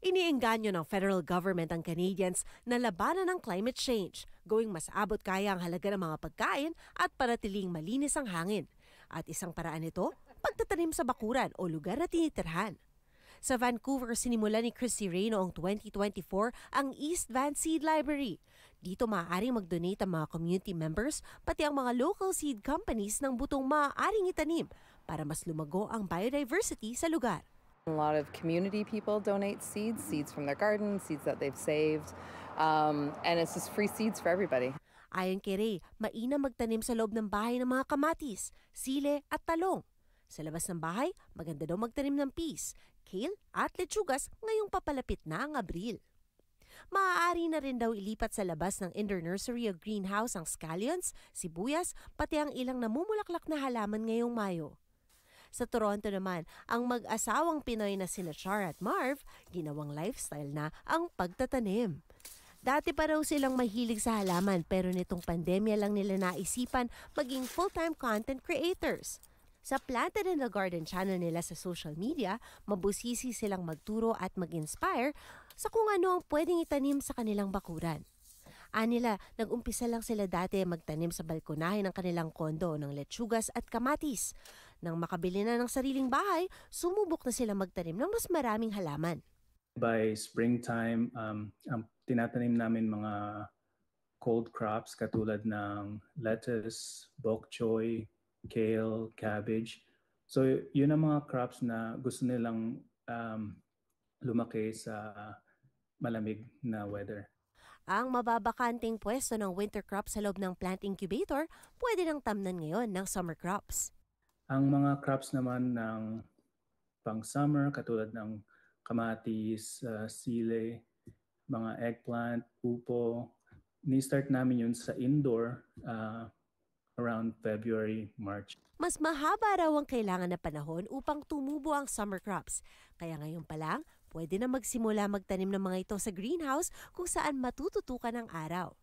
Iniengganyo ng federal government ang Canadians na labanan ng climate change, gawing mas abot kaya ang halaga ng mga pagkain at panatiling malinis ang hangin. At isang paraan nito, pagtatanim sa bakuran o lugar na tinitirhan. Sa Vancouver, sinimula ni Christy Ray noong 2024 ang East Van Seed Library. Dito maaaring mag-donate ang mga community members pati ang mga local seed companies ng butong maaaring itanim para mas lumago ang biodiversity sa lugar. A lot of community people donate seeds from their garden, seeds that they've saved, and it's just free seeds for everybody. Ayon kay Ray, mainam magtanim sa loob ng bahay ng mga kamatis, sile at talong. Sa labas ng bahay, maganda daw magtanim ng peas, kale at lechugas ngayong papalapit na ang Abril. Maaari na rin daw ilipat sa labas ng indoor nursery o greenhouse ang scallions, sibuyas, pati ang ilang namumulaklak na halaman ngayong Mayo. Sa Toronto naman, ang mag-asawang Pinoy na sina Char at Marv, ginawang lifestyle na ang pagtatanim. Dati pa raw silang mahilig sa halaman pero nitong pandemya lang nila naisipan maging full-time content creators. Sa Planted in the Garden channel nila sa social media, mabusisi silang magturo at mag-inspire sa kung ano ang pwedeng itanim sa kanilang bakuran. Anila, nag-umpisa lang sila dati magtanim sa balkonahe ng kanilang kondo ng lechugas at kamatis. Nang makabili na ng sariling bahay, sumubok na sila magtanim ng mas maraming halaman. By springtime, ang tinatanim namin mga cold crops katulad ng lettuce, bok choy, kale, cabbage. So yun ang mga crops na gusto nilang lumaki sa malamig na weather. Ang mababakanting pwesto ng winter crop sa loob ng plant incubator pwede nang tamnan ngayon ng summer crops. Ang mga crops naman ng pang-summer katulad ng kamatis, sile, mga eggplant, upo, ni-start namin yun sa indoor around February, March. Mas mahaba raw ang kailangan na panahon upang tumubo ang summer crops. Kaya ngayon pa lang, pwede na magsimula magtanim ng mga ito sa greenhouse kung saan matututukan ang araw.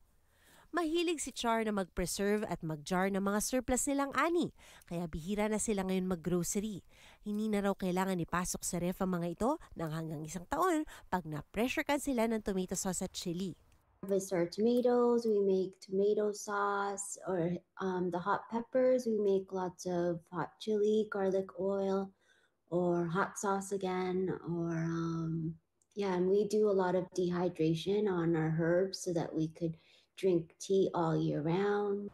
Mahilig si Char na mag-preserve at mag-jar ng mga surplus nilang ani, kaya bihira na sila ngayon mag-grocery. Hindi na raw kailangan ipasok sa ref ang mga ito ng hanggang 1 taon pag na-pressure can sila ng tomato sauce at chili. Harvest our tomatoes, we make tomato sauce, or the hot peppers, we make lots of hot chili, garlic oil, or hot sauce again, or and we do a lot of dehydration on our herbs so that we could drink tea all year round.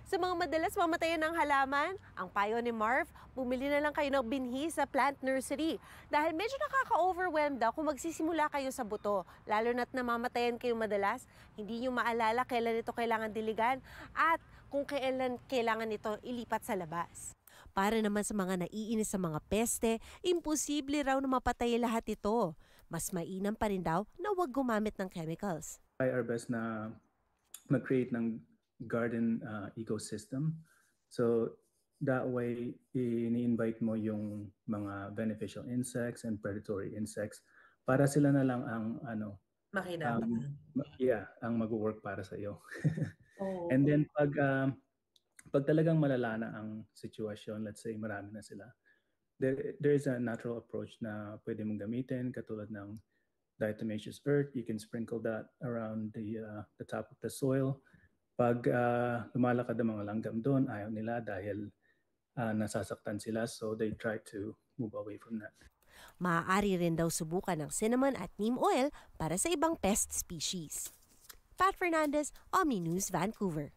Sa mga madalas mamatayan ng halaman, ang payo ni Marv, bumili na lang kayo ng binhi sa plant nursery. Dahil medyo nakaka-overwhelm daw kung magsisimula kayo sa buto. Lalo na't namamatayan kayo madalas, hindi nyo maalala kailan ito kailangan diligan at kung kailan kailangan ito ilipat sa labas. Para naman sa mga naiinis sa mga peste, imposible raw na mapatay lahat ito. Mas mainam pa rin daw na huwag gumamit ng chemicals. Try our best na mag-create ng garden ecosystem. So that way, ini-invite mo yung mga beneficial insects and predatory insects para sila na lang ang ang mag-work para sa iyo. And then pag talagang malala na ang sitwasyon, let's say marami na sila, there is a natural approach na pwede mong gamitin katulad ng diatomaceous earth. You can sprinkle that around the top of the soil. Pag lumalakad ang mga langgam doon, ayaw nila dahil nasasaktan sila, so they try to move away from that. Maaari rin daw subukan ng cinnamon at neem oil para sa ibang pest species. Pat Fernandez, Omni News, Vancouver.